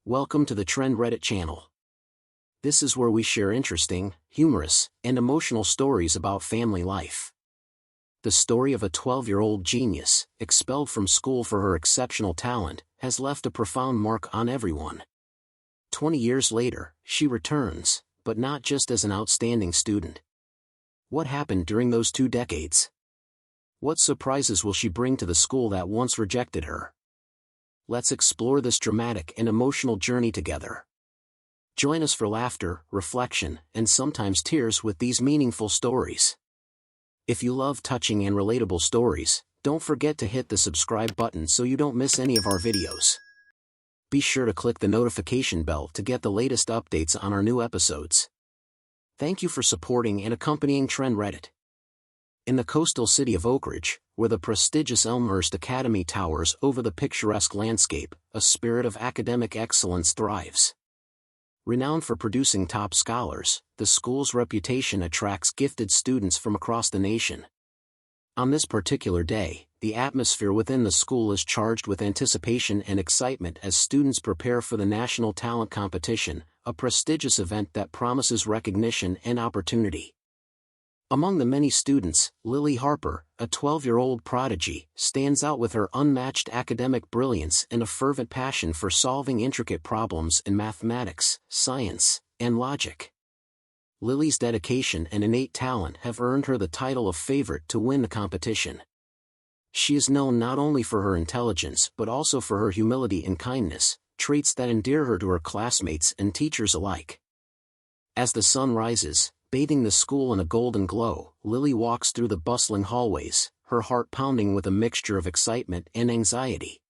Welcome to the Trend Reddit channel. This is where we share interesting, humorous, and emotional stories about family life. The story of a 12-year-old genius, expelled from school for her exceptional talent, has left a profound mark on everyone. 20 years later, she returns, but not just as an outstanding student. What happened during those 2 decades? What surprises will she bring to the school that once rejected her? Let's explore this dramatic and emotional journey together. Join us for laughter, reflection, and sometimes tears with these meaningful stories. If you love touching and relatable stories, don't forget to hit the subscribe button so you don't miss any of our videos. Be sure to click the notification bell to get the latest updates on our new episodes. Thank you for supporting and accompanying Trend Reddit. In the coastal city of Oak Ridge, where the prestigious Elmhurst Academy towers over the picturesque landscape, a spirit of academic excellence thrives. Renowned for producing top scholars, the school's reputation attracts gifted students from across the nation. On this particular day, the atmosphere within the school is charged with anticipation and excitement as students prepare for the National Talent Competition, a prestigious event that promises recognition and opportunity. Among the many students, Lily Harper, a 12-year-old prodigy, stands out with her unmatched academic brilliance and a fervent passion for solving intricate problems in mathematics, science, and logic. Lily's dedication and innate talent have earned her the title of favorite to win the competition. She is known not only for her intelligence but also for her humility and kindness, traits that endear her to her classmates and teachers alike. As the sun rises, bathing the school in a golden glow, Lily walks through the bustling hallways, her heart pounding with a mixture of excitement and anxiety.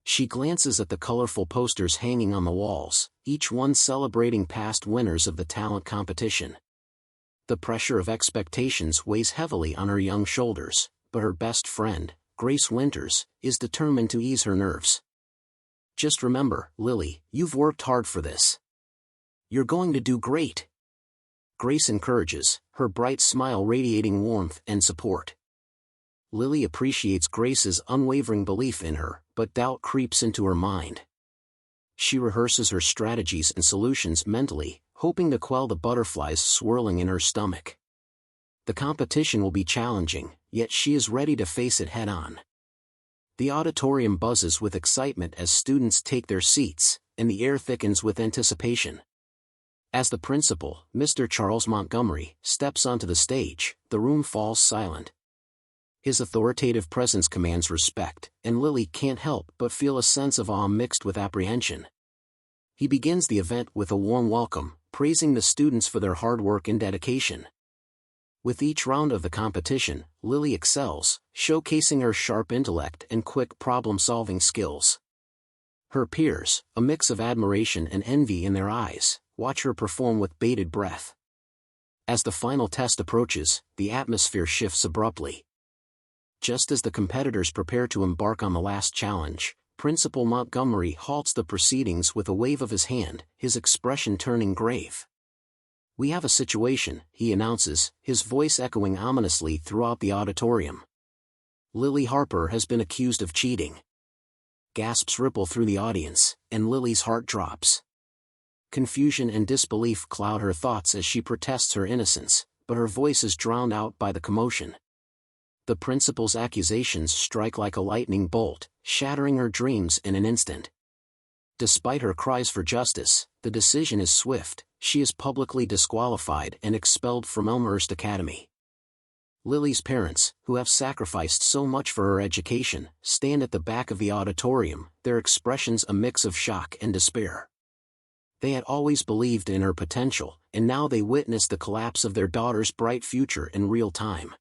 She glances at the colorful posters hanging on the walls, each one celebrating past winners of the talent competition. The pressure of expectations weighs heavily on her young shoulders, but her best friend, Grace Winters, is determined to ease her nerves. Just remember, Lily, you've worked hard for this. You're going to do great. Grace encourages, her bright smile radiating warmth and support. Lily appreciates Grace's unwavering belief in her, but doubt creeps into her mind. She rehearses her strategies and solutions mentally, hoping to quell the butterflies swirling in her stomach. The competition will be challenging, yet she is ready to face it head-on. The auditorium buzzes with excitement as students take their seats, and the air thickens with anticipation. As the principal, Mr. Charles Montgomery, steps onto the stage, the room falls silent. His authoritative presence commands respect, and Lily can't help but feel a sense of awe mixed with apprehension. He begins the event with a warm welcome, praising the students for their hard work and dedication. With each round of the competition, Lily excels, showcasing her sharp intellect and quick problem-solving skills. Her peers, a mix of admiration and envy in their eyes, watch her perform with bated breath. As the final test approaches, the atmosphere shifts abruptly. Just as the competitors prepare to embark on the last challenge, Principal Montgomery halts the proceedings with a wave of his hand, his expression turning grave. "We have a situation," he announces, his voice echoing ominously throughout the auditorium. "Lily Harper has been accused of cheating." Gasps ripple through the audience, and Lily's heart drops. Confusion and disbelief cloud her thoughts as she protests her innocence, but her voice is drowned out by the commotion. The principal's accusations strike like a lightning bolt, shattering her dreams in an instant. Despite her cries for justice, the decision is swift. She is publicly disqualified and expelled from Elmhurst Academy. Lily's parents, who have sacrificed so much for her education, stand at the back of the auditorium, their expressions a mix of shock and despair. They had always believed in her potential, and now they witness the collapse of their daughter's bright future in real time.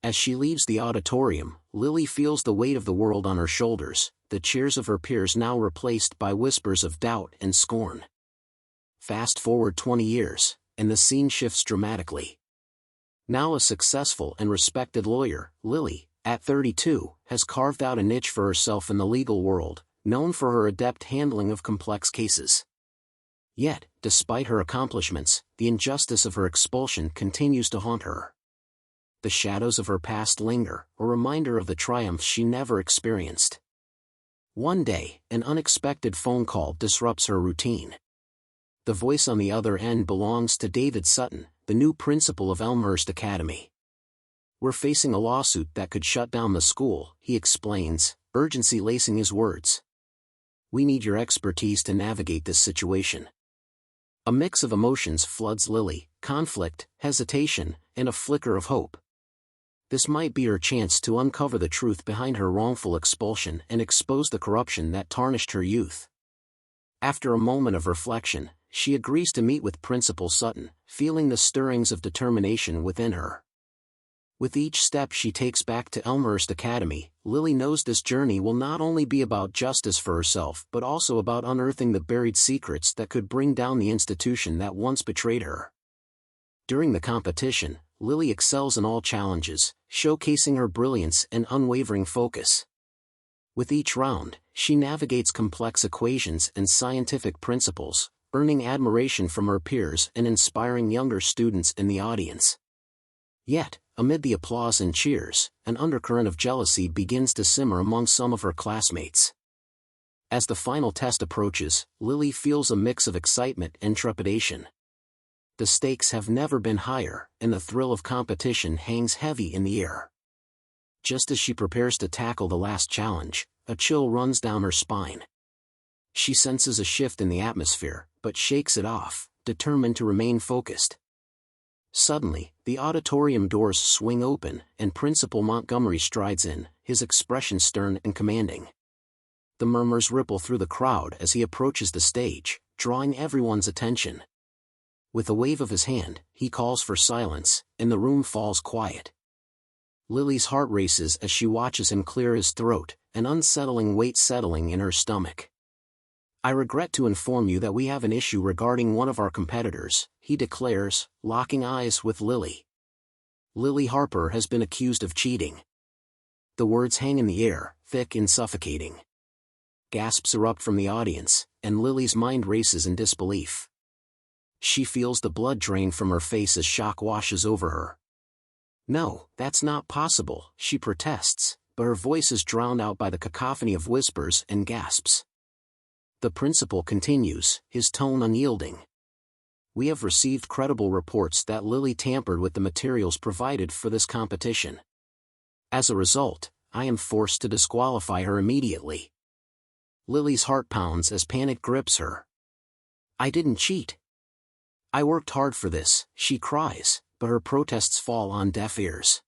As she leaves the auditorium, Lily feels the weight of the world on her shoulders, the cheers of her peers now replaced by whispers of doubt and scorn. Fast forward 20 years, and the scene shifts dramatically. Now a successful and respected lawyer, Lily, at 32, has carved out a niche for herself in the legal world, known for her adept handling of complex cases. Yet, despite her accomplishments, the injustice of her expulsion continues to haunt her. The shadows of her past linger, a reminder of the triumphs she never experienced. One day, an unexpected phone call disrupts her routine. The voice on the other end belongs to David Sutton, the new principal of Elmhurst Academy. "We're facing a lawsuit that could shut down the school," he explains, urgency lacing his words. "We need your expertise to navigate this situation." A mix of emotions floods Lily: conflict, hesitation, and a flicker of hope. This might be her chance to uncover the truth behind her wrongful expulsion and expose the corruption that tarnished her youth. After a moment of reflection, she agrees to meet with Principal Sutton, feeling the stirrings of determination within her. With each step she takes back to Elmhurst Academy, Lily knows this journey will not only be about justice for herself but also about unearthing the buried secrets that could bring down the institution that once betrayed her. During the competition, Lily excels in all challenges, showcasing her brilliance and unwavering focus. With each round, she navigates complex equations and scientific principles, earning admiration from her peers and inspiring younger students in the audience. Yet, amid the applause and cheers, an undercurrent of jealousy begins to simmer among some of her classmates. As the final test approaches, Lily feels a mix of excitement and trepidation. The stakes have never been higher, and the thrill of competition hangs heavy in the air. Just as she prepares to tackle the last challenge, a chill runs down her spine. She senses a shift in the atmosphere, but shakes it off, determined to remain focused. Suddenly, the auditorium doors swing open, and Principal Montgomery strides in, his expression stern and commanding. The murmurs ripple through the crowd as he approaches the stage, drawing everyone's attention. With a wave of his hand, he calls for silence, and the room falls quiet. Lily's heart races as she watches him clear his throat, an unsettling weight settling in her stomach. "I regret to inform you that we have an issue regarding one of our competitors," he declares, locking eyes with Lily. Lily Harper has been accused of cheating. The words hang in the air, thick and suffocating. Gasps erupt from the audience, and Lily's mind races in disbelief. She feels the blood drain from her face as shock washes over her. "No, that's not possible," she protests, but her voice is drowned out by the cacophony of whispers and gasps. The principal continues, his tone unyielding. "We have received credible reports that Lily tampered with the materials provided for this competition. As a result, I am forced to disqualify her immediately." Lily's heart pounds as panic grips her. "I didn't cheat. I worked hard for this," she cries, but her protests fall on deaf ears.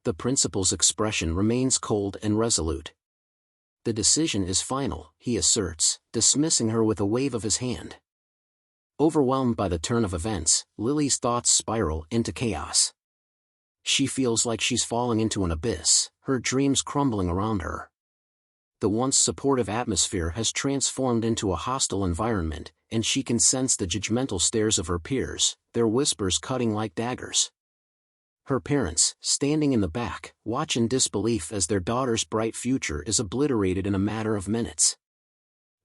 The principal's expression remains cold and resolute. "The decision is final," he asserts, dismissing her with a wave of his hand. Overwhelmed by the turn of events, Lily's thoughts spiral into chaos. She feels like she's falling into an abyss, her dreams crumbling around her. The once supportive atmosphere has transformed into a hostile environment, and she can sense the judgmental stares of her peers, their whispers cutting like daggers. Her parents, standing in the back, watch in disbelief as their daughter's bright future is obliterated in a matter of minutes.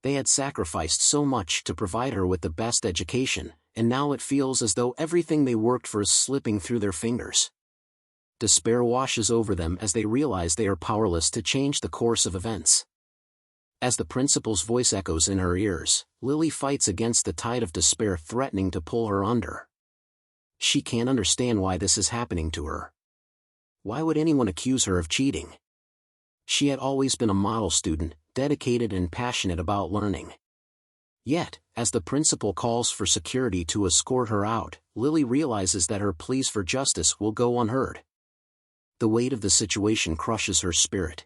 They had sacrificed so much to provide her with the best education, and now it feels as though everything they worked for is slipping through their fingers. Despair washes over them as they realize they are powerless to change the course of events. As the principal's voice echoes in her ears, Lily fights against the tide of despair threatening to pull her under. She can't understand why this is happening to her. Why would anyone accuse her of cheating? She had always been a model student, dedicated and passionate about learning. Yet, as the principal calls for security to escort her out, Lily realizes that her pleas for justice will go unheard. The weight of the situation crushes her spirit.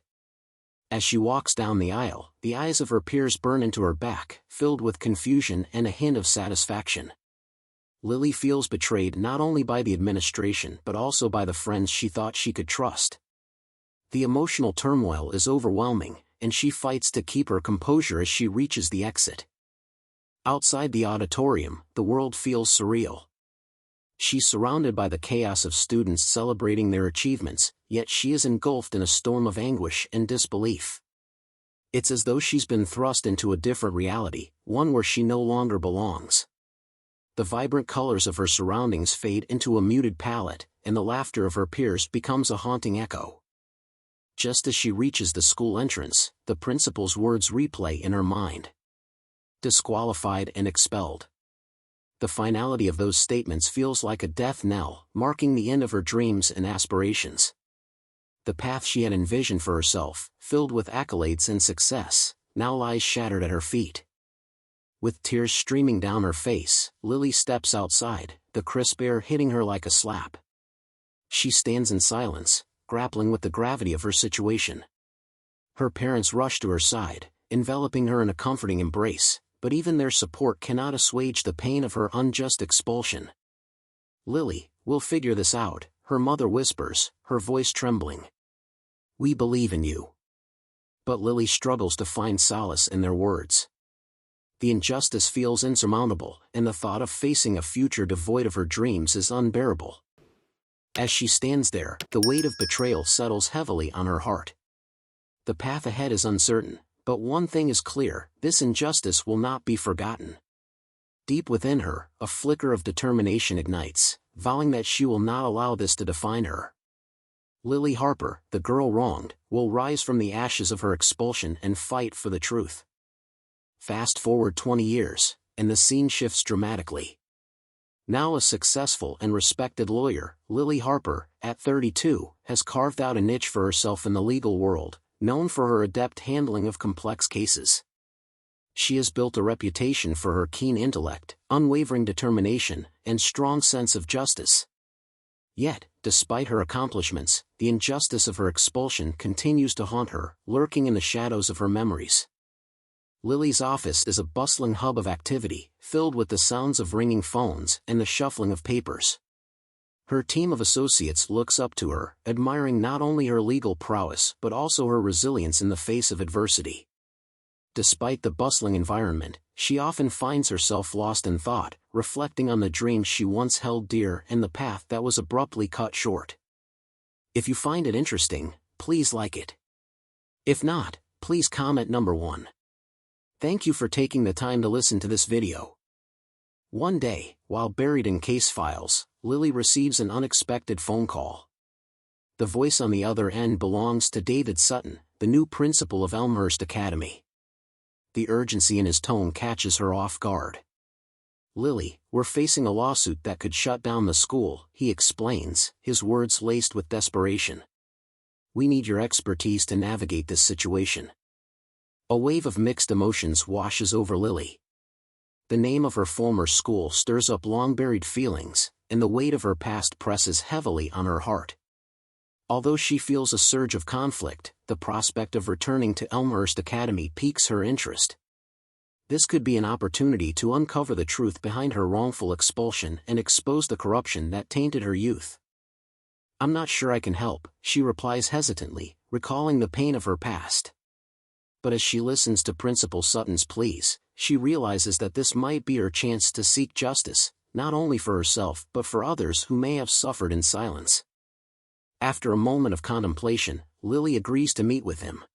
As she walks down the aisle, the eyes of her peers burn into her back, filled with confusion and a hint of satisfaction. Lily feels betrayed not only by the administration but also by the friends she thought she could trust. The emotional turmoil is overwhelming, and she fights to keep her composure as she reaches the exit. Outside the auditorium, the world feels surreal. She's surrounded by the chaos of students celebrating their achievements, yet she is engulfed in a storm of anguish and disbelief. It's as though she's been thrust into a different reality, one where she no longer belongs. The vibrant colors of her surroundings fade into a muted palette, and the laughter of her peers becomes a haunting echo. Just as she reaches the school entrance, the principal's words replay in her mind. Disqualified and expelled. The finality of those statements feels like a death knell, marking the end of her dreams and aspirations. The path she had envisioned for herself, filled with accolades and success, now lies shattered at her feet. With tears streaming down her face, Lily steps outside, the crisp air hitting her like a slap. She stands in silence, grappling with the gravity of her situation. Her parents rush to her side, enveloping her in a comforting embrace, but even their support cannot assuage the pain of her unjust expulsion. "Lily, we'll figure this out," her mother whispers, her voice trembling. "We believe in you." But Lily struggles to find solace in their words. The injustice feels insurmountable, and the thought of facing a future devoid of her dreams is unbearable. As she stands there, the weight of betrayal settles heavily on her heart. The path ahead is uncertain, but one thing is clear: this injustice will not be forgotten. Deep within her, a flicker of determination ignites, vowing that she will not allow this to define her. Lily Harper, the girl wronged, will rise from the ashes of her expulsion and fight for the truth. Fast forward 20 years, and the scene shifts dramatically. Now a successful and respected lawyer, Lily Harper, at 32, has carved out a niche for herself in the legal world, known for her adept handling of complex cases. She has built a reputation for her keen intellect, unwavering determination, and strong sense of justice. Yet, despite her accomplishments, the injustice of her expulsion continues to haunt her, lurking in the shadows of her memories. Lily's office is a bustling hub of activity, filled with the sounds of ringing phones and the shuffling of papers. Her team of associates looks up to her, admiring not only her legal prowess but also her resilience in the face of adversity. Despite the bustling environment, she often finds herself lost in thought, reflecting on the dreams she once held dear and the path that was abruptly cut short. If you find it interesting, please like it. If not, please comment number 1. Thank you for taking the time to listen to this video. One day, while buried in case files, Lily receives an unexpected phone call. The voice on the other end belongs to David Sutton, the new principal of Elmhurst Academy. The urgency in his tone catches her off guard. "Lily, we're facing a lawsuit that could shut down the school," he explains, his words laced with desperation. "We need your expertise to navigate this situation." A wave of mixed emotions washes over Lily. The name of her former school stirs up long-buried feelings, and the weight of her past presses heavily on her heart. Although she feels a surge of conflict, the prospect of returning to Elmhurst Academy piques her interest. This could be an opportunity to uncover the truth behind her wrongful expulsion and expose the corruption that tainted her youth. "I'm not sure I can help," she replies hesitantly, recalling the pain of her past. But as she listens to Principal Sutton's pleas, she realizes that this might be her chance to seek justice, not only for herself but for others who may have suffered in silence. After a moment of contemplation, Lily agrees to meet with him.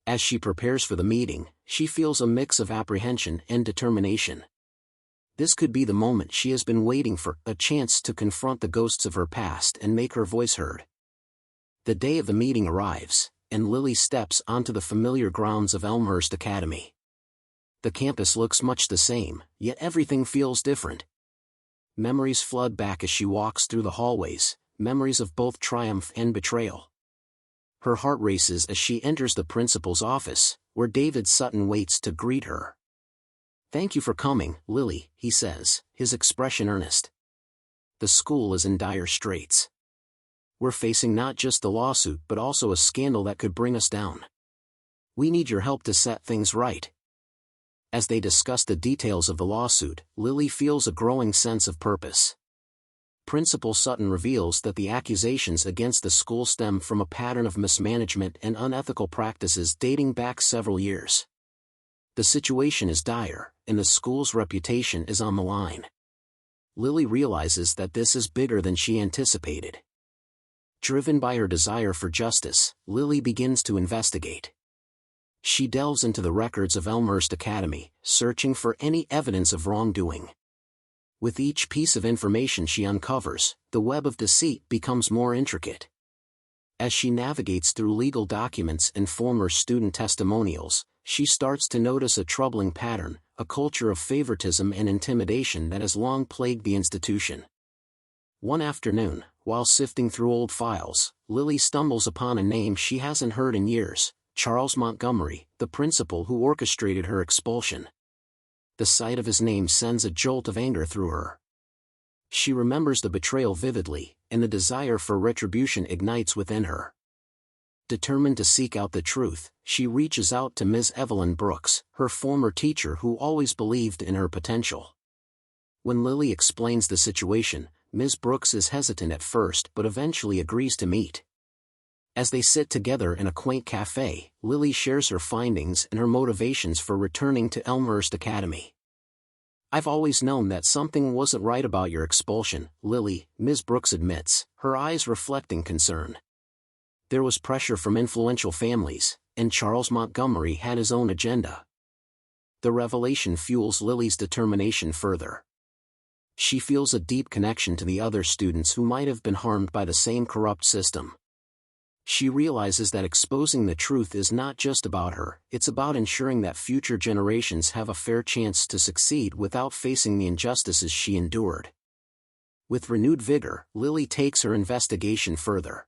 As she prepares for the meeting, she feels a mix of apprehension and determination. This could be the moment she has been waiting for, a chance to confront the ghosts of her past and make her voice heard. The day of the meeting arrives, and Lily steps onto the familiar grounds of Elmhurst Academy. The campus looks much the same, yet everything feels different. Memories flood back as she walks through the hallways, memories of both triumph and betrayal. Her heart races as she enters the principal's office, where David Sutton waits to greet her. "Thank you for coming, Lily," he says, his expression earnest. "The school is in dire straits. We're facing not just the lawsuit but also a scandal that could bring us down. We need your help to set things right." As they discuss the details of the lawsuit, Lily feels a growing sense of purpose. Principal Sutton reveals that the accusations against the school stem from a pattern of mismanagement and unethical practices dating back several years. The situation is dire, and the school's reputation is on the line. Lily realizes that this is bigger than she anticipated. Driven by her desire for justice, Lily begins to investigate. She delves into the records of Elmhurst Academy, searching for any evidence of wrongdoing. With each piece of information she uncovers, the web of deceit becomes more intricate. As she navigates through legal documents and former student testimonials, she starts to notice a troubling pattern, a culture of favoritism and intimidation that has long plagued the institution. One afternoon, while sifting through old files, Lily stumbles upon a name she hasn't heard in years: Charles Montgomery, the principal who orchestrated her expulsion. The sight of his name sends a jolt of anger through her. She remembers the betrayal vividly, and the desire for retribution ignites within her. Determined to seek out the truth, she reaches out to Ms. Evelyn Brooks, her former teacher who always believed in her potential. When Lily explains the situation, Ms. Brooks is hesitant at first but eventually agrees to meet. As they sit together in a quaint cafe, Lily shares her findings and her motivations for returning to Elmhurst Academy. "I've always known that something wasn't right about your expulsion, Lily," Ms. Brooks admits, her eyes reflecting concern. "There was pressure from influential families, and Charles Montgomery had his own agenda." The revelation fuels Lily's determination further. She feels a deep connection to the other students who might have been harmed by the same corrupt system. She realizes that exposing the truth is not just about her, it's about ensuring that future generations have a fair chance to succeed without facing the injustices she endured. With renewed vigor, Lily takes her investigation further.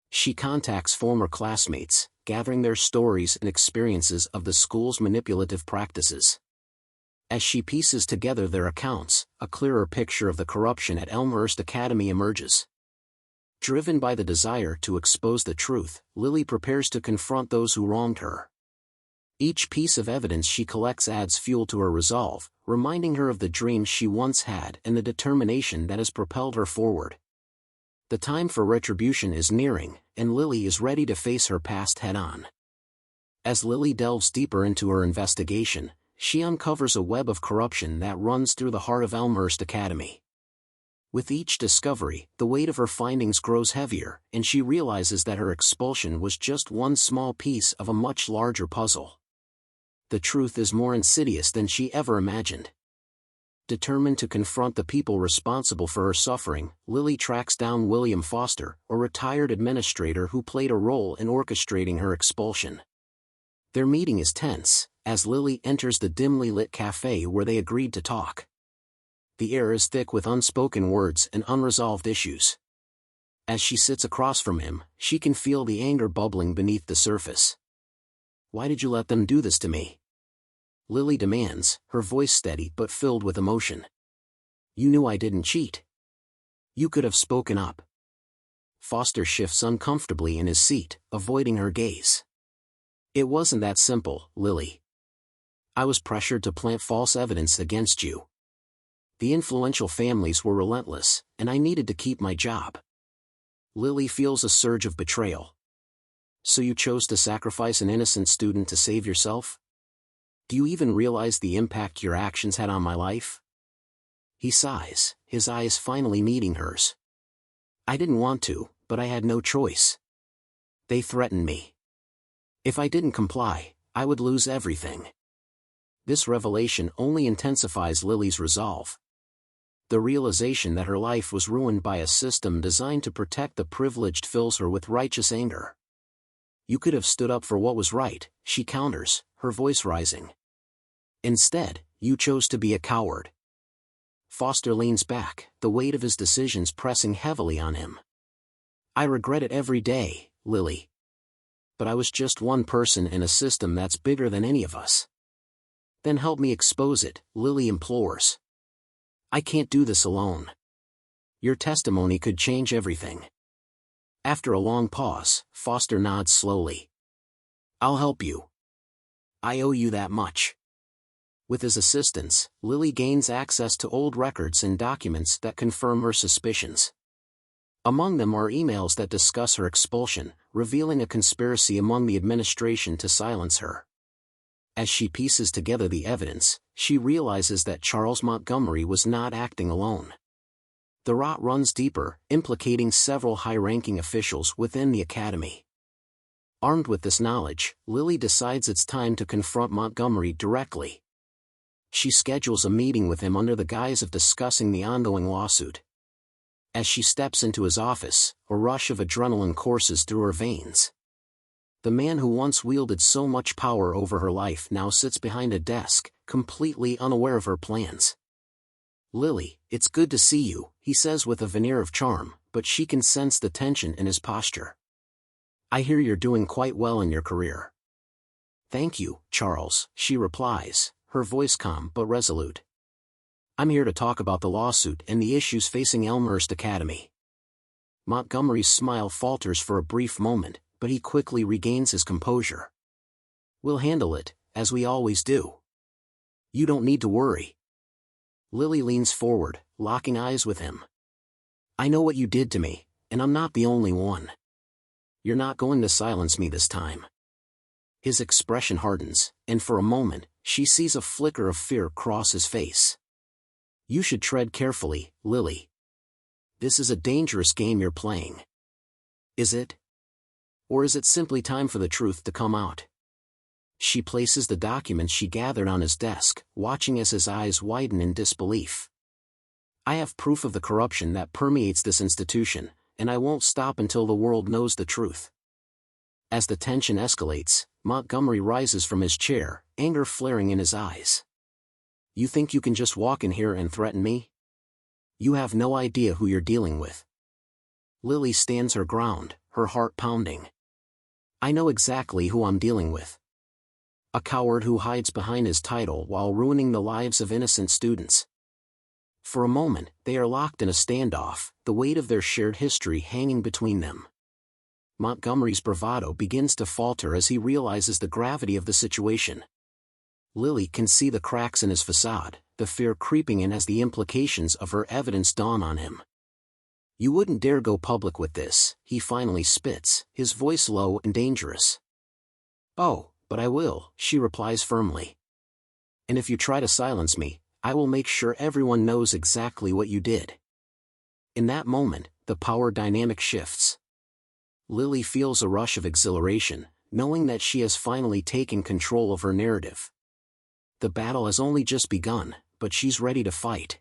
She contacts former classmates, gathering their stories and experiences of the school's manipulative practices. As she pieces together their accounts, a clearer picture of the corruption at Elmhurst Academy emerges. Driven by the desire to expose the truth, Lily prepares to confront those who wronged her. Each piece of evidence she collects adds fuel to her resolve, reminding her of the dreams she once had and the determination that has propelled her forward. The time for retribution is nearing, and Lily is ready to face her past head-on. As Lily delves deeper into her investigation, she uncovers a web of corruption that runs through the heart of Elmhurst Academy. With each discovery, the weight of her findings grows heavier, and she realizes that her expulsion was just one small piece of a much larger puzzle. The truth is more insidious than she ever imagined. Determined to confront the people responsible for her suffering, Lily tracks down William Foster, a retired administrator who played a role in orchestrating her expulsion. Their meeting is tense, as Lily enters the dimly lit cafe where they agreed to talk. The air is thick with unspoken words and unresolved issues. As she sits across from him, she can feel the anger bubbling beneath the surface. "Why did you let them do this to me?" Lily demands, her voice steady but filled with emotion. "You knew I didn't cheat. You could have spoken up." Foster shifts uncomfortably in his seat, avoiding her gaze. "It wasn't that simple, Lily. I was pressured to plant false evidence against you. The influential families were relentless, and I needed to keep my job." Lily feels a surge of betrayal. "So you chose to sacrifice an innocent student to save yourself? Do you even realize the impact your actions had on my life?" He sighs, his eyes finally meeting hers. "I didn't want to, but I had no choice. They threatened me. If I didn't comply, I would lose everything." This revelation only intensifies Lily's resolve. The realization that her life was ruined by a system designed to protect the privileged fills her with righteous anger. "You could have stood up for what was right," she counters, her voice rising. "Instead, you chose to be a coward." Foster leans back, the weight of his decisions pressing heavily on him. "I regret it every day, Lily. But I was just one person in a system that's bigger than any of us." "Then help me expose it," Lily implores. "I can't do this alone. Your testimony could change everything." After a long pause, Foster nods slowly. "I'll help you. I owe you that much." With his assistance, Lily gains access to old records and documents that confirm her suspicions. Among them are emails that discuss her expulsion, revealing a conspiracy among the administration to silence her. As she pieces together the evidence, she realizes that Charles Montgomery was not acting alone. The rot runs deeper, implicating several high-ranking officials within the academy. Armed with this knowledge, Lily decides it's time to confront Montgomery directly. She schedules a meeting with him under the guise of discussing the ongoing lawsuit. As she steps into his office, a rush of adrenaline courses through her veins. The man who once wielded so much power over her life now sits behind a desk, completely unaware of her plans. "Lily, it's good to see you," he says with a veneer of charm, but she can sense the tension in his posture. "I hear you're doing quite well in your career." "Thank you, Charles," she replies, her voice calm but resolute. "I'm here to talk about the lawsuit and the issues facing Elmhurst Academy." Montgomery's smile falters for a brief moment, but he quickly regains his composure. "We'll handle it, as we always do. You don't need to worry." Lily leans forward, locking eyes with him. "I know what you did to me, and I'm not the only one. You're not going to silence me this time." His expression hardens, and for a moment, she sees a flicker of fear cross his face. "You should tread carefully, Lily. This is a dangerous game you're playing." "Is it? Or is it simply time for the truth to come out?" She places the documents she gathered on his desk, watching as his eyes widen in disbelief. "I have proof of the corruption that permeates this institution, and I won't stop until the world knows the truth." As the tension escalates, Montgomery rises from his chair, anger flaring in his eyes. "You think you can just walk in here and threaten me? You have no idea who you're dealing with." Lily stands her ground, her heart pounding. "I know exactly who I'm dealing with. A coward who hides behind his title while ruining the lives of innocent students." For a moment, they are locked in a standoff, the weight of their shared history hanging between them. Montgomery's bravado begins to falter as he realizes the gravity of the situation. Lily can see the cracks in his facade, the fear creeping in as the implications of her evidence dawn on him. "You wouldn't dare go public with this," he finally spits, his voice low and dangerous. "Oh, but I will," she replies firmly. "And if you try to silence me, I will make sure everyone knows exactly what you did." In that moment, the power dynamic shifts. Lily feels a rush of exhilaration, knowing that she has finally taken control of her narrative. The battle has only just begun, but she's ready to fight.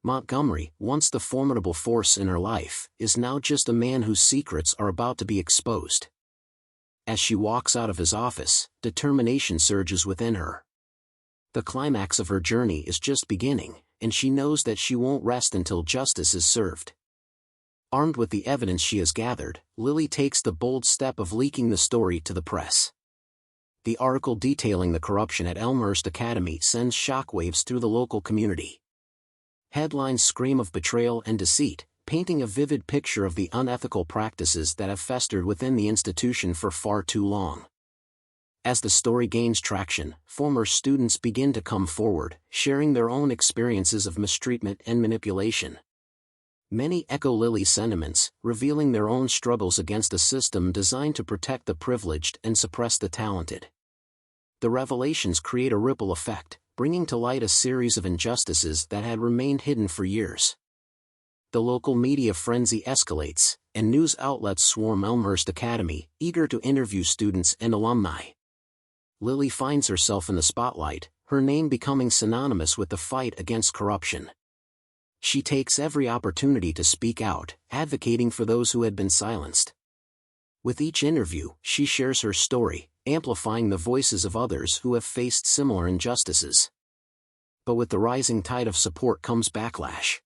Montgomery, once the formidable force in her life, is now just a man whose secrets are about to be exposed. As she walks out of his office, determination surges within her. The climax of her journey is just beginning, and she knows that she won't rest until justice is served. Armed with the evidence she has gathered, Lily takes the bold step of leaking the story to the press. The article detailing the corruption at Elmhurst Academy sends shockwaves through the local community. Headlines scream of betrayal and deceit, painting a vivid picture of the unethical practices that have festered within the institution for far too long. As the story gains traction, former students begin to come forward, sharing their own experiences of mistreatment and manipulation. Many echo Lily's sentiments, revealing their own struggles against a system designed to protect the privileged and suppress the talented. The revelations create a ripple effect, bringing to light a series of injustices that had remained hidden for years. The local media frenzy escalates, and news outlets swarm Elmhurst Academy, eager to interview students and alumni. Lily finds herself in the spotlight, her name becoming synonymous with the fight against corruption. She takes every opportunity to speak out, advocating for those who had been silenced. With each interview, she shares her story, amplifying the voices of others who have faced similar injustices. But with the rising tide of support comes backlash.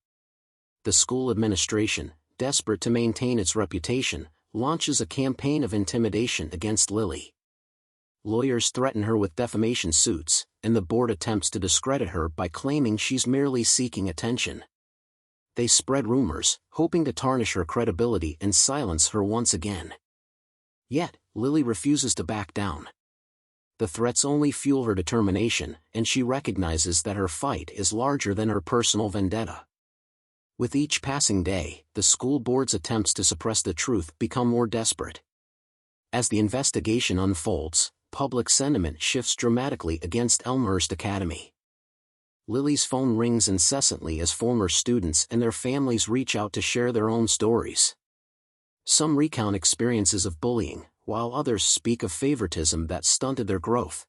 The school administration, desperate to maintain its reputation, launches a campaign of intimidation against Lily. Lawyers threaten her with defamation suits, and the board attempts to discredit her by claiming she's merely seeking attention. They spread rumors, hoping to tarnish her credibility and silence her once again. Yet, Lily refuses to back down. The threats only fuel her determination, and she recognizes that her fight is larger than her personal vendetta. With each passing day, the school board's attempts to suppress the truth become more desperate. As the investigation unfolds, public sentiment shifts dramatically against Elmhurst Academy. Lily's phone rings incessantly as former students and their families reach out to share their own stories. Some recount experiences of bullying, while others speak of favoritism that stunted their growth.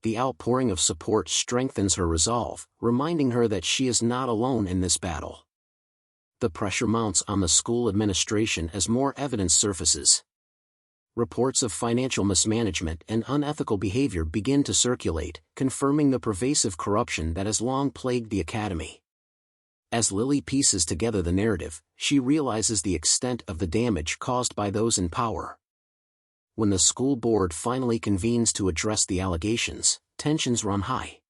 The outpouring of support strengthens her resolve, reminding her that she is not alone in this battle. The pressure mounts on the school administration as more evidence surfaces. Reports of financial mismanagement and unethical behavior begin to circulate, confirming the pervasive corruption that has long plagued the academy. As Lily pieces together the narrative, she realizes the extent of the damage caused by those in power. When the school board finally convenes to address the allegations, tensions run high.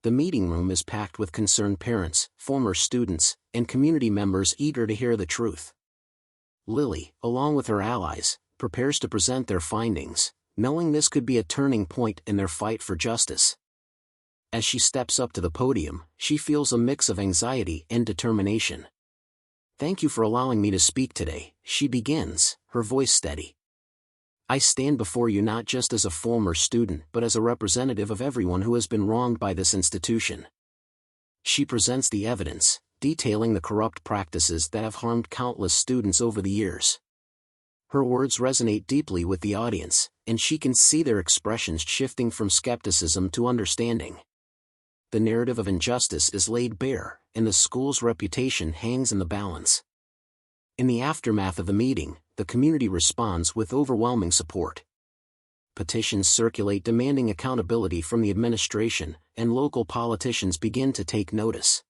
The meeting room is packed with concerned parents, former students, and community members eager to hear the truth. Lily, along with her allies, prepares to present their findings, knowing this could be a turning point in their fight for justice. As she steps up to the podium, she feels a mix of anxiety and determination. "Thank you for allowing me to speak today," she begins, her voice steady. "I stand before you not just as a former student but as a representative of everyone who has been wronged by this institution." She presents the evidence, detailing the corrupt practices that have harmed countless students over the years. Her words resonate deeply with the audience, and she can see their expressions shifting from skepticism to understanding. The narrative of injustice is laid bare, and the school's reputation hangs in the balance. In the aftermath of the meeting, the community responds with overwhelming support. Petitions circulate demanding accountability from the administration, and local politicians begin to take notice.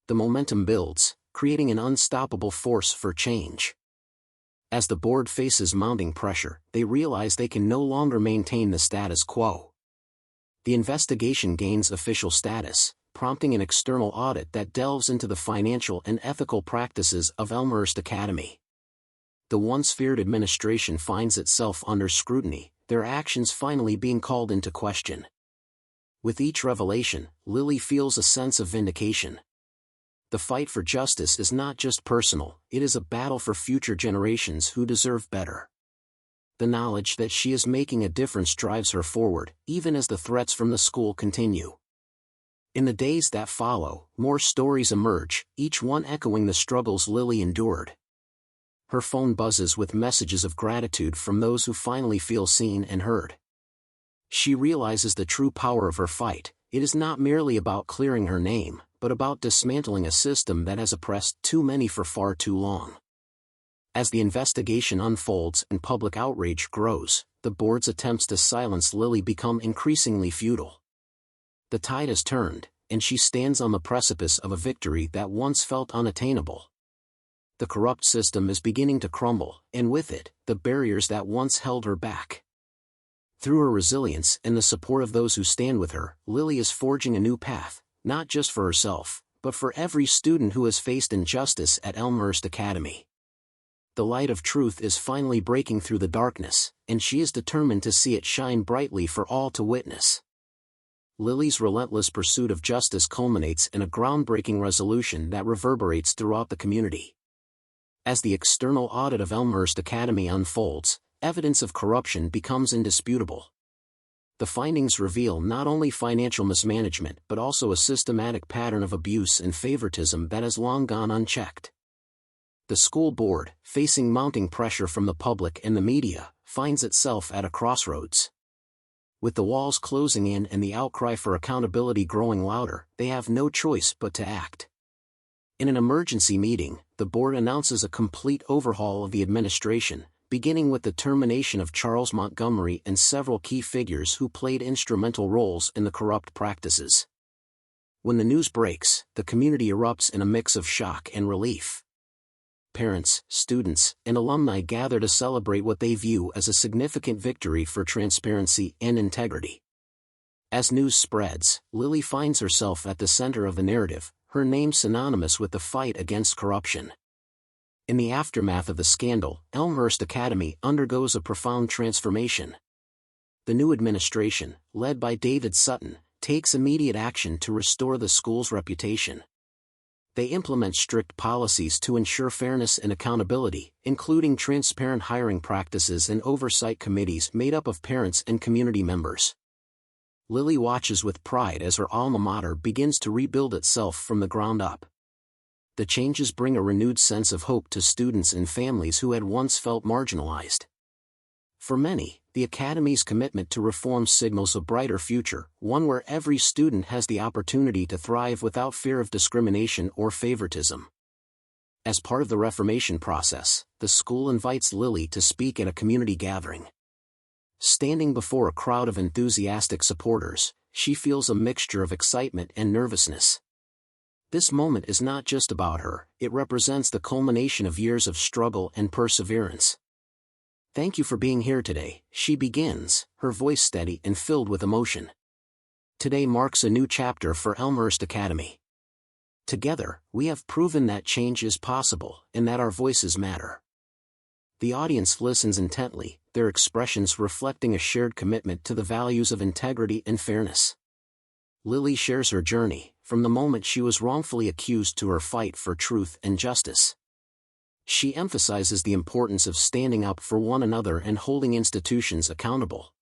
The momentum builds, creating an unstoppable force for change. As the board faces mounting pressure, they realize they can no longer maintain the status quo. The investigation gains official status, prompting an external audit that delves into the financial and ethical practices of Elmhurst Academy. The once feared administration finds itself under scrutiny, their actions finally being called into question. With each revelation, Lily feels a sense of vindication. The fight for justice is not just personal, it is a battle for future generations who deserve better. The knowledge that she is making a difference drives her forward, even as the threats from the school continue. In the days that follow, more stories emerge, each one echoing the struggles Lily endured. Her phone buzzes with messages of gratitude from those who finally feel seen and heard. She realizes the true power of her fight. It is not merely about clearing her name, but about dismantling a system that has oppressed too many for far too long. As the investigation unfolds and public outrage grows, the board's attempts to silence Lily become increasingly futile. The tide has turned, and she stands on the precipice of a victory that once felt unattainable. The corrupt system is beginning to crumble, and with it, the barriers that once held her back. Through her resilience and the support of those who stand with her, Lily is forging a new path, not just for herself, but for every student who has faced injustice at Elmhurst Academy. The light of truth is finally breaking through the darkness, and she is determined to see it shine brightly for all to witness. Lily's relentless pursuit of justice culminates in a groundbreaking resolution that reverberates throughout the community. As the external audit of Elmhurst Academy unfolds, evidence of corruption becomes indisputable. The findings reveal not only financial mismanagement but also a systematic pattern of abuse and favoritism that has long gone unchecked. The school board, facing mounting pressure from the public and the media, finds itself at a crossroads. With the walls closing in and the outcry for accountability growing louder, they have no choice but to act. In an emergency meeting, the board announces a complete overhaul of the administration, beginning with the termination of Charles Montgomery and several key figures who played instrumental roles in the corrupt practices. When the news breaks, the community erupts in a mix of shock and relief. Parents, students, and alumni gather to celebrate what they view as a significant victory for transparency and integrity. As news spreads, Lily finds herself at the center of the narrative, her name synonymous with the fight against corruption. In the aftermath of the scandal, Elmhurst Academy undergoes a profound transformation. The new administration, led by David Sutton, takes immediate action to restore the school's reputation. They implement strict policies to ensure fairness and accountability, including transparent hiring practices and oversight committees made up of parents and community members. Lily watches with pride as her alma mater begins to rebuild itself from the ground up. The changes bring a renewed sense of hope to students and families who had once felt marginalized. For many, the Academy's commitment to reform signals a brighter future, one where every student has the opportunity to thrive without fear of discrimination or favoritism. As part of the reformation process, the school invites Lily to speak at a community gathering. Standing before a crowd of enthusiastic supporters, she feels a mixture of excitement and nervousness. This moment is not just about her, it represents the culmination of years of struggle and perseverance. "Thank you for being here today," she begins, her voice steady and filled with emotion. "Today marks a new chapter for Elmhurst Academy. Together, we have proven that change is possible and that our voices matter." The audience listens intently, their expressions reflecting a shared commitment to the values of integrity and fairness. Lily shares her journey, from the moment she was wrongfully accused to her fight for truth and justice. She emphasizes the importance of standing up for one another and holding institutions accountable.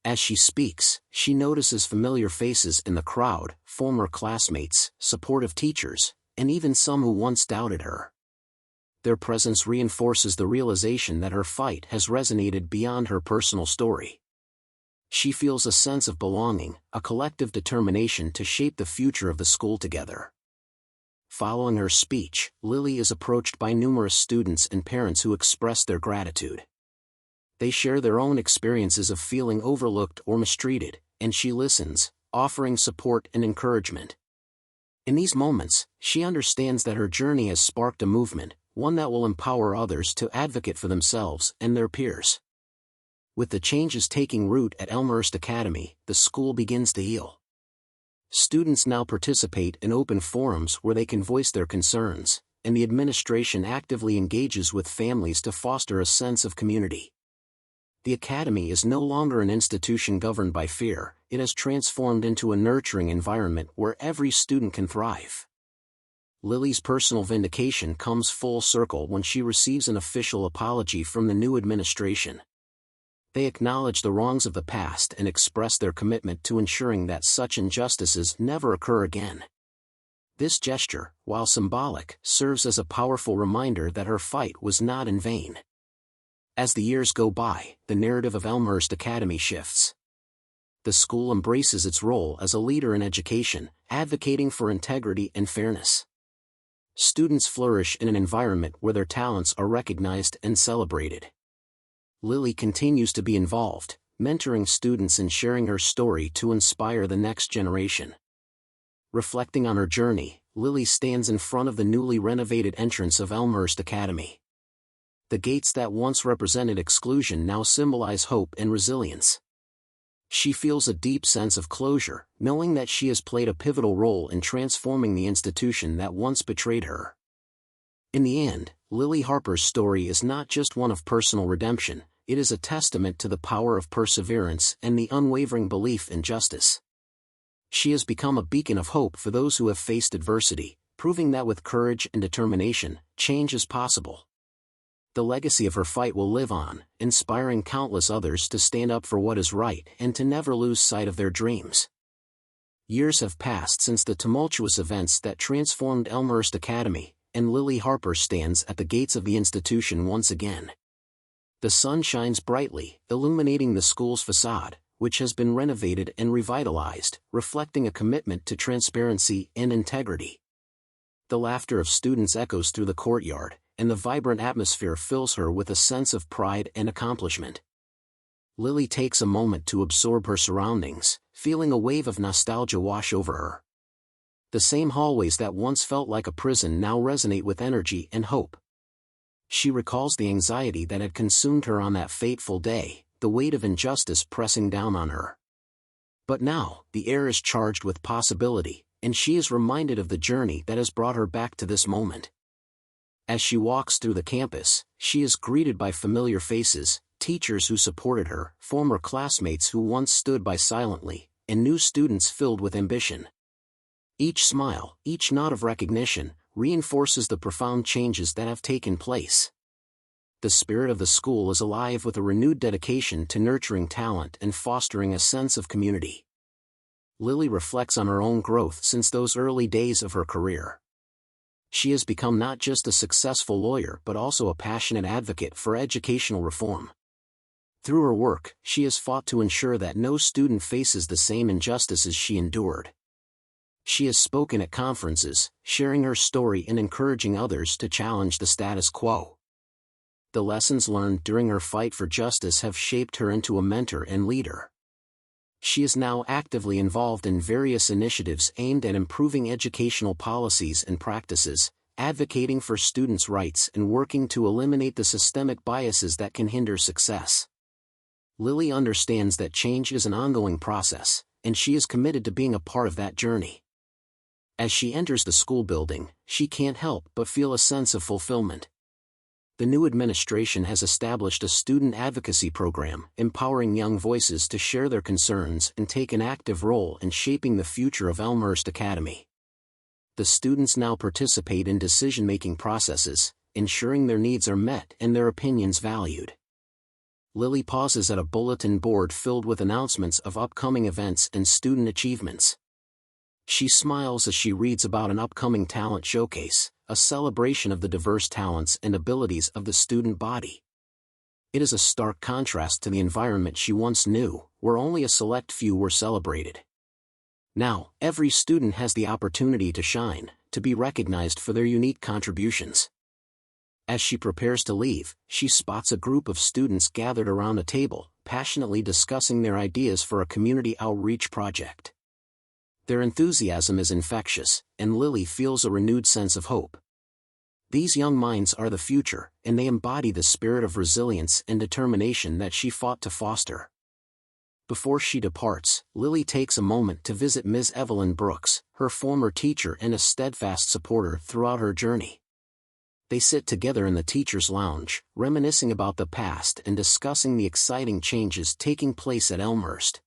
As she speaks, she notices familiar faces in the crowd, former classmates, supportive teachers, and even some who once doubted her. Their presence reinforces the realization that her fight has resonated beyond her personal story. She feels a sense of belonging, a collective determination to shape the future of the school together. Following her speech, Lily is approached by numerous students and parents who express their gratitude. They share their own experiences of feeling overlooked or mistreated, and she listens, offering support and encouragement. In these moments, she understands that her journey has sparked a movement, one that will empower others to advocate for themselves and their peers. With the changes taking root at Elmhurst Academy, the school begins to heal. Students now participate in open forums where they can voice their concerns, and the administration actively engages with families to foster a sense of community. The academy is no longer an institution governed by fear, it has transformed into a nurturing environment where every student can thrive. Lily's personal vindication comes full circle when she receives an official apology from the new administration. They acknowledge the wrongs of the past and express their commitment to ensuring that such injustices never occur again. This gesture, while symbolic, serves as a powerful reminder that her fight was not in vain. As the years go by, the narrative of Elmhurst Academy shifts. The school embraces its role as a leader in education, advocating for integrity and fairness. Students flourish in an environment where their talents are recognized and celebrated. Lily continues to be involved, mentoring students and sharing her story to inspire the next generation. Reflecting on her journey, Lily stands in front of the newly renovated entrance of Elmhurst Academy. The gates that once represented exclusion now symbolize hope and resilience. She feels a deep sense of closure, knowing that she has played a pivotal role in transforming the institution that once betrayed her. In the end, Lily Harper's story is not just one of personal redemption, it is a testament to the power of perseverance and the unwavering belief in justice. She has become a beacon of hope for those who have faced adversity, proving that with courage and determination, change is possible. The legacy of her fight will live on, inspiring countless others to stand up for what is right and to never lose sight of their dreams. Years have passed since the tumultuous events that transformed Elmhurst Academy, and Lily Harper stands at the gates of the institution once again. The sun shines brightly, illuminating the school's facade, which has been renovated and revitalized, reflecting a commitment to transparency and integrity. The laughter of students echoes through the courtyard, and the vibrant atmosphere fills her with a sense of pride and accomplishment. Lily takes a moment to absorb her surroundings, feeling a wave of nostalgia wash over her. The same hallways that once felt like a prison now resonate with energy and hope. She recalls the anxiety that had consumed her on that fateful day, the weight of injustice pressing down on her. But now, the air is charged with possibility, and she is reminded of the journey that has brought her back to this moment. As she walks through the campus, she is greeted by familiar faces, teachers who supported her, former classmates who once stood by silently, and new students filled with ambition. Each smile, each nod of recognition, reinforces the profound changes that have taken place. The spirit of the school is alive with a renewed dedication to nurturing talent and fostering a sense of community. Lily reflects on her own growth since those early days of her career. She has become not just a successful lawyer but also a passionate advocate for educational reform. Through her work, she has fought to ensure that no student faces the same injustices she endured. She has spoken at conferences, sharing her story and encouraging others to challenge the status quo. The lessons learned during her fight for justice have shaped her into a mentor and leader. She is now actively involved in various initiatives aimed at improving educational policies and practices, advocating for students' rights and working to eliminate the systemic biases that can hinder success. Lily understands that change is an ongoing process, and she is committed to being a part of that journey. As she enters the school building, she can't help but feel a sense of fulfillment. The new administration has established a student advocacy program, empowering young voices to share their concerns and take an active role in shaping the future of Elmhurst Academy. The students now participate in decision-making processes, ensuring their needs are met and their opinions valued. Lily pauses at a bulletin board filled with announcements of upcoming events and student achievements. She smiles as she reads about an upcoming talent showcase, a celebration of the diverse talents and abilities of the student body. It is a stark contrast to the environment she once knew, where only a select few were celebrated. Now, every student has the opportunity to shine, to be recognized for their unique contributions. As she prepares to leave, she spots a group of students gathered around a table, passionately discussing their ideas for a community outreach project. Their enthusiasm is infectious, and Lily feels a renewed sense of hope. These young minds are the future, and they embody the spirit of resilience and determination that she fought to foster. Before she departs, Lily takes a moment to visit Ms. Evelyn Brooks, her former teacher and a steadfast supporter throughout her journey. They sit together in the teacher's lounge, reminiscing about the past and discussing the exciting changes taking place at Elmhurst.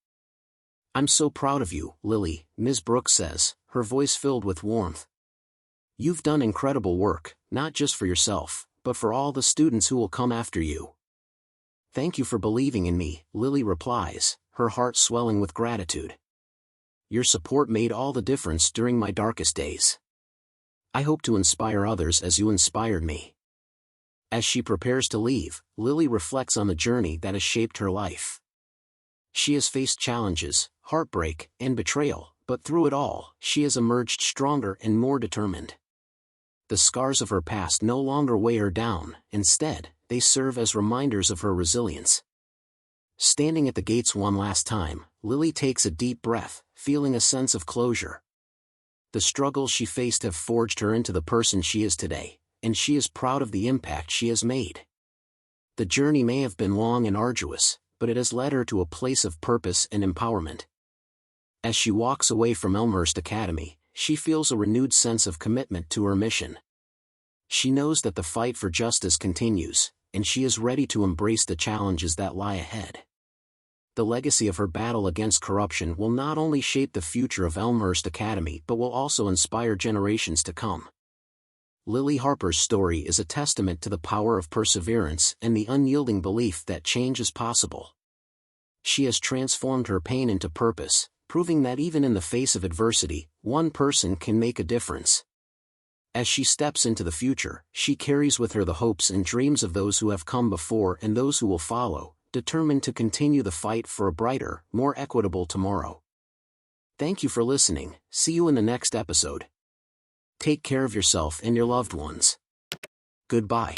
"I'm so proud of you, Lily," Ms. Brooks says, her voice filled with warmth. "You've done incredible work, not just for yourself, but for all the students who will come after you." "Thank you for believing in me," Lily replies, her heart swelling with gratitude. "Your support made all the difference during my darkest days. I hope to inspire others as you inspired me." As she prepares to leave, Lily reflects on the journey that has shaped her life. She has faced challenges, heartbreak, and betrayal, but through it all, she has emerged stronger and more determined. The scars of her past no longer weigh her down, instead, they serve as reminders of her resilience. Standing at the gates one last time, Lily takes a deep breath, feeling a sense of closure. The struggles she faced have forged her into the person she is today, and she is proud of the impact she has made. The journey may have been long and arduous, but it has led her to a place of purpose and empowerment. As she walks away from Elmhurst Academy, she feels a renewed sense of commitment to her mission. She knows that the fight for justice continues, and she is ready to embrace the challenges that lie ahead. The legacy of her battle against corruption will not only shape the future of Elmhurst Academy but will also inspire generations to come. Lily Harper's story is a testament to the power of perseverance and the unyielding belief that change is possible. She has transformed her pain into purpose, proving that even in the face of adversity, one person can make a difference. As she steps into the future, she carries with her the hopes and dreams of those who have come before and those who will follow, determined to continue the fight for a brighter, more equitable tomorrow. Thank you for listening. See you in the next episode. Take care of yourself and your loved ones. Goodbye.